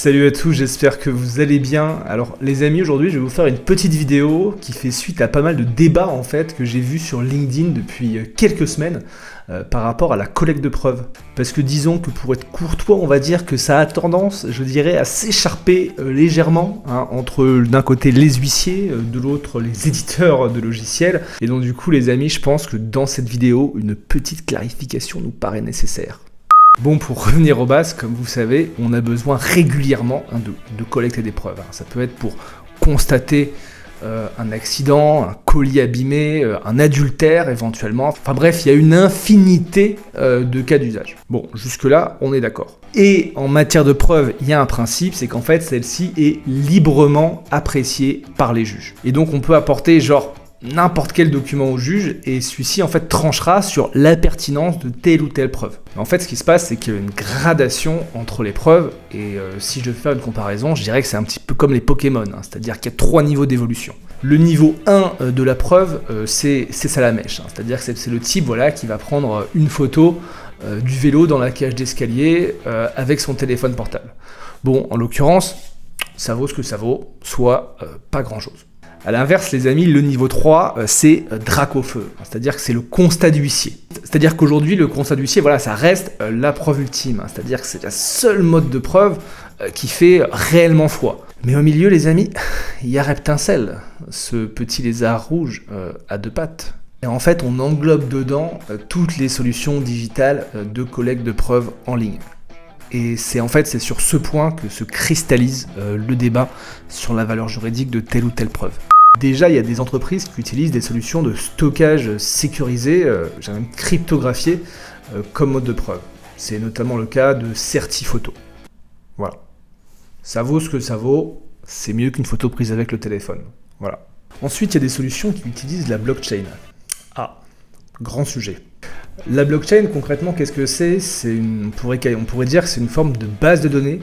Salut à tous, j'espère que vous allez bien. Alors les amis, aujourd'hui je vais vous faire une petite vidéo qui fait suite à pas mal de débats en fait que j'ai vus sur LinkedIn depuis quelques semaines par rapport à la collecte de preuves. Parce que disons que pour être courtois, on va dire que ça a tendance, je dirais, à s'écharper légèrement entre d'un côté les huissiers, de l'autre les éditeurs de logiciels. Et donc du coup les amis, je pense que dans cette vidéo, une petite clarification nous paraît nécessaire. Bon, pour revenir aux bases, comme vous savez, on a besoin régulièrement de collecter des preuves. Ça peut être pour constater un accident, un colis abîmé, un adultère éventuellement. Enfin bref, il y a une infinité de cas d'usage. Bon, jusque-là, on est d'accord. Et en matière de preuves, il y a un principe, c'est qu'en fait, celle-ci est librement appréciée par les juges. Et donc, on peut apporter genre n'importe quel document au juge et celui-ci en fait tranchera sur la pertinence de telle ou telle preuve. En fait, ce qui se passe, c'est qu'il y a une gradation entre les preuves et si je devais faire une comparaison, je dirais que c'est un petit peu comme les Pokémon, c'est-à-dire qu'il y a 3 niveaux d'évolution. Le niveau 1 de la preuve, c'est Salamèche, c'est-à-dire que c'est le type voilà, qui va prendre une photo du vélo dans la cage d'escalier avec son téléphone portable. Bon, en l'occurrence, ça vaut ce que ça vaut, soit pas grand-chose. A l'inverse, les amis, le niveau 3, c'est drac au feu, c'est-à-dire que c'est le constat d'huissier. C'est-à-dire qu'aujourd'hui, le constat d'huissier, voilà, ça reste la preuve ultime, c'est-à-dire que c'est la seule mode de preuve qui fait réellement foi. Mais au milieu, les amis, il y a Reptincelle, ce petit lézard rouge à 2 pattes. Et en fait, on englobe dedans toutes les solutions digitales de collecte de preuves en ligne. Et c'est sur ce point que se cristallise le débat sur la valeur juridique de telle ou telle preuve. Déjà, il y a des entreprises qui utilisent des solutions de stockage sécurisé, j'ai même cryptographié, comme mode de preuve. C'est notamment le cas de Certiphoto. Voilà. Ça vaut ce que ça vaut, c'est mieux qu'une photo prise avec le téléphone. Voilà. Ensuite, il y a des solutions qui utilisent la blockchain. Ah, grand sujet. La blockchain, concrètement, qu'est-ce que c'est? On pourrait dire que c'est une forme de base de données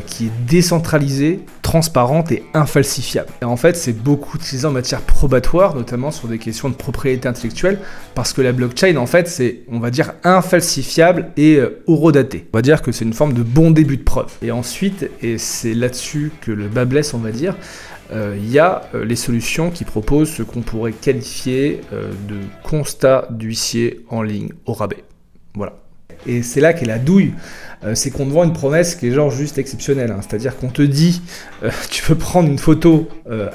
qui est décentralisée, transparente et infalsifiable. Et en fait, c'est beaucoup utilisé en matière probatoire, notamment sur des questions de propriété intellectuelle, parce que la blockchain, en fait, c'est, on va dire, infalsifiable et horodaté. On va dire que c'est une forme de bon début de preuve. Et ensuite, et c'est là-dessus que le bas blesse, on va dire, il y a les solutions qui proposent ce qu'on pourrait qualifier de constat d'huissier en ligne au rabais. Voilà. Et c'est là qu'est la douille, c'est qu'on te vend une promesse qui est genre juste exceptionnelle. C'est-à-dire qu'on te dit, tu peux prendre une photo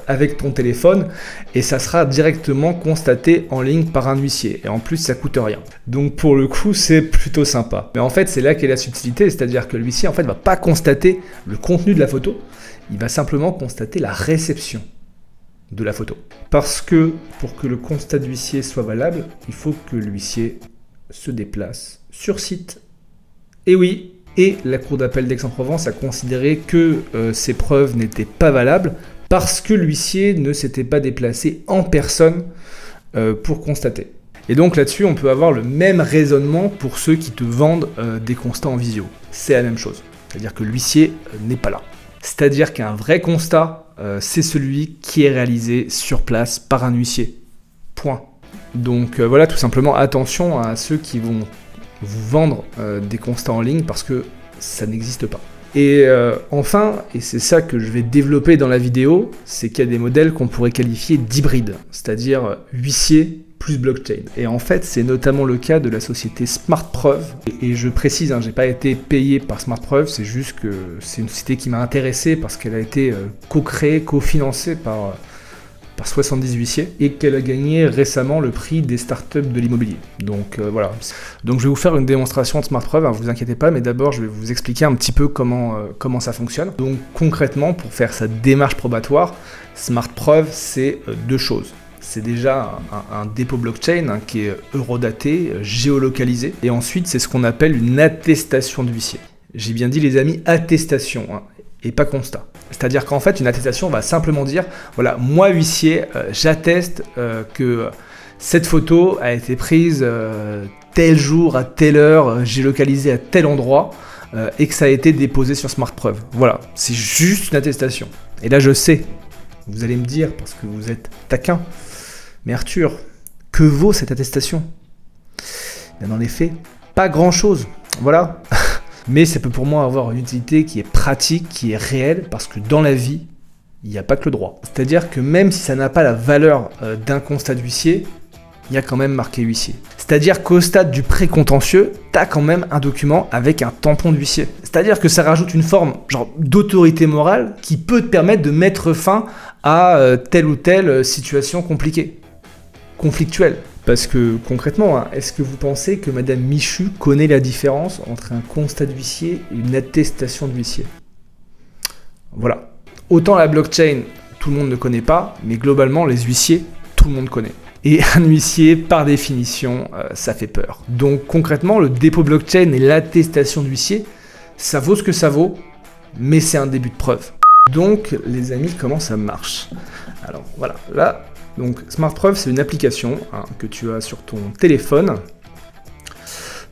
avec ton téléphone et ça sera directement constaté en ligne par un huissier. Et en plus, ça coûte rien. Donc pour le coup, c'est plutôt sympa. Mais en fait, c'est là qu'est la subtilité, c'est-à-dire que l'huissier en fait va pas constater le contenu de la photo, il va simplement constater la réception de la photo. Parce que pour que le constat d'huissier soit valable, il faut que l'huissier se déplace sur site. Et oui, et la Cour d'appel d'Aix-en-Provence a considéré que ces preuves n'étaient pas valables parce que l'huissier ne s'était pas déplacé en personne pour constater. Et donc là-dessus, on peut avoir le même raisonnement pour ceux qui te vendent des constats en visio. C'est la même chose. C'est-à-dire que l'huissier n'est pas là. C'est-à-dire qu'un vrai constat, c'est celui qui est réalisé sur place par un huissier. Point. Donc voilà, tout simplement, attention à ceux qui vont vous vendre des constats en ligne parce que ça n'existe pas. Et enfin, et c'est ça que je vais développer dans la vidéo, c'est qu'il y a des modèles qu'on pourrait qualifier d'hybrides, c'est-à-dire huissier plus blockchain. Et en fait, c'est notamment le cas de la société SmartPreuve. Et je précise, j'ai pas été payé par SmartPreuve, c'est juste que c'est une société qui m'a intéressé parce qu'elle a été co-créée, co-financée par 70 huissiers et qu'elle a gagné récemment le prix des startups de l'immobilier. Donc voilà. Donc je vais vous faire une démonstration de SmartPreuve, vous inquiétez pas, mais d'abord je vais vous expliquer un petit peu comment ça fonctionne. Donc concrètement, pour faire sa démarche probatoire, SmartPreuve, c'est 2 choses. C'est déjà un dépôt blockchain qui est eurodaté, géolocalisé. Et ensuite, c'est ce qu'on appelle une attestation d'huissier. J'ai bien dit, les amis, attestation, et pas constat. C'est-à-dire qu'en fait, une attestation va simplement dire, voilà, moi, huissier, j'atteste que cette photo a été prise tel jour, à telle heure, géolocalisée à tel endroit, et que ça a été déposé sur SmartPreuve. Voilà, c'est juste une attestation. Et là, je sais, vous allez me dire, parce que vous êtes taquin, mais Arthur, que vaut cette attestation? Bien, en effet, pas grand-chose. Voilà. Mais ça peut pour moi avoir une utilité qui est pratique, qui est réelle, parce que dans la vie, il n'y a pas que le droit. C'est-à-dire que même si ça n'a pas la valeur d'un constat d'huissier, il y a quand même marqué huissier. C'est-à-dire qu'au stade du précontentieux, tu as quand même un document avec un tampon d'huissier. C'est-à-dire que ça rajoute une forme genre d'autorité morale qui peut te permettre de mettre fin à telle ou telle situation compliquée, conflictuelle. Parce que concrètement, hein, est-ce que vous pensez que Madame Michu connaît la différence entre un constat d'huissier et une attestation d'huissier? Voilà. Autant la blockchain, tout le monde ne connaît pas, mais globalement, les huissiers, tout le monde connaît. Et un huissier, par définition, ça fait peur. Donc concrètement, le dépôt blockchain et l'attestation d'huissier, ça vaut ce que ça vaut, mais c'est un début de preuve. Donc les amis, comment ça marche? Alors voilà, là, donc SmartPreuve, c'est une application que tu as sur ton téléphone.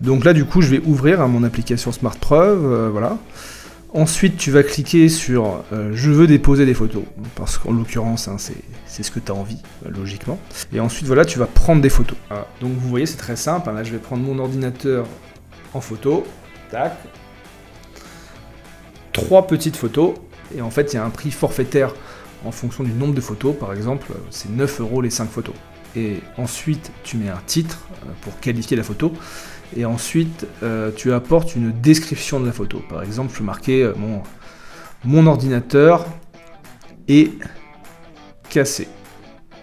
Donc là, du coup, je vais ouvrir mon application SmartPreuve, voilà. Ensuite, tu vas cliquer sur je veux déposer des photos, parce qu'en l'occurrence, hein, c'est ce que tu as envie, logiquement. Et ensuite, voilà, tu vas prendre des photos. Voilà. Donc, vous voyez, c'est très simple. Là, je vais prendre mon ordinateur en photo. Tac. 3 petites photos. Et en fait, il y a un prix forfaitaire en fonction du nombre de photos. Par exemple, c'est 9 € les 5 photos. Et ensuite, tu mets un titre pour qualifier la photo. Et ensuite, tu apportes une description de la photo. Par exemple, je peux marquer mon ordinateur est cassé.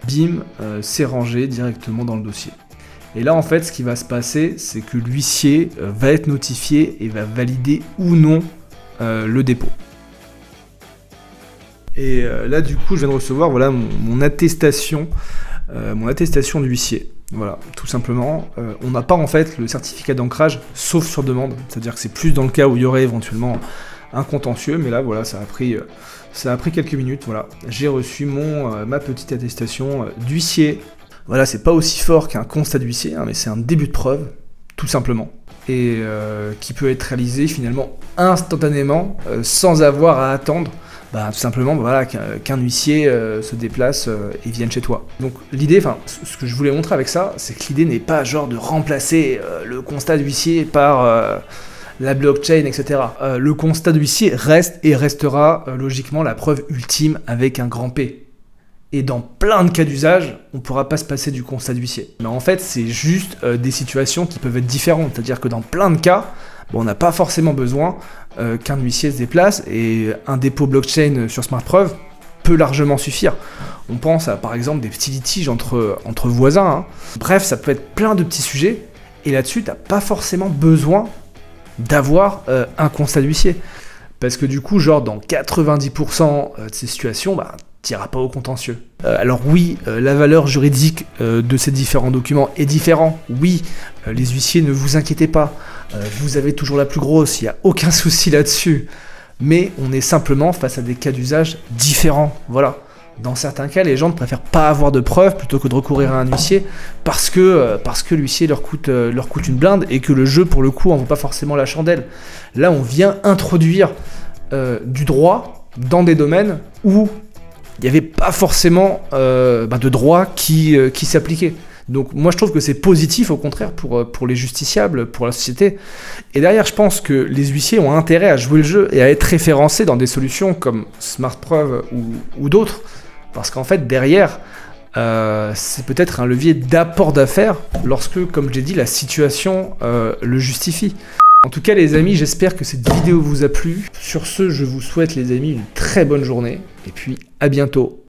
Bim, c'est rangé directement dans le dossier. Et là, en fait, ce qui va se passer, c'est que l'huissier va être notifié et va valider ou non le dépôt. Et là, du coup, je viens de recevoir voilà, mon attestation d'huissier. Voilà, tout simplement. On n'a pas en fait le certificat d'ancrage, sauf sur demande. C'est-à-dire que c'est plus dans le cas où il y aurait éventuellement un contentieux, mais là, voilà, ça a pris quelques minutes. Voilà, j'ai reçu ma petite attestation d'huissier. Voilà, c'est pas aussi fort qu'un constat d'huissier, hein, mais c'est un début de preuve, tout simplement. Et qui peut être réalisé finalement instantanément, sans avoir à attendre. Tout simplement voilà, qu'un huissier se déplace et vienne chez toi. Donc l'idée, enfin ce que je voulais montrer avec ça, c'est que l'idée n'est pas genre de remplacer le constat d'huissier par la blockchain, etc. Le constat d'huissier reste et restera logiquement la preuve ultime avec un grand P. Et dans plein de cas d'usage, on ne pourra pas se passer du constat d'huissier. Mais en fait, c'est juste des situations qui peuvent être différentes. C'est-à-dire que dans plein de cas, on n'a pas forcément besoin qu'un huissier se déplace et un dépôt blockchain sur SmartPreuve peut largement suffire. On pense à par exemple des petits litiges entre voisins. Hein. Bref, ça peut être plein de petits sujets et là-dessus, tu n'as pas forcément besoin d'avoir un constat d'huissier. Parce que du coup, genre dans 90% de ces situations, tu n'iras pas au contentieux. Alors oui, la valeur juridique de ces différents documents est différente. Oui, les huissiers, ne vous inquiétez pas. Vous avez toujours la plus grosse, il n'y a aucun souci là-dessus. Mais on est simplement face à des cas d'usage différents. Voilà. Dans certains cas, les gens ne préfèrent pas avoir de preuves plutôt que de recourir à un huissier parce que l'huissier leur coûte une blinde et que le jeu, pour le coup, en vaut pas forcément la chandelle. Là, on vient introduire du droit dans des domaines où il n'y avait pas forcément de droit qui s'appliquait. Donc moi je trouve que c'est positif au contraire pour les justiciables, pour la société. Et derrière je pense que les huissiers ont intérêt à jouer le jeu et à être référencés dans des solutions comme SmartPreuve ou d'autres. Parce qu'en fait derrière c'est peut-être un levier d'apport d'affaires lorsque, comme je l'ai dit, la situation le justifie. En tout cas les amis, j'espère que cette vidéo vous a plu. Sur ce, je vous souhaite les amis une très bonne journée et puis à bientôt.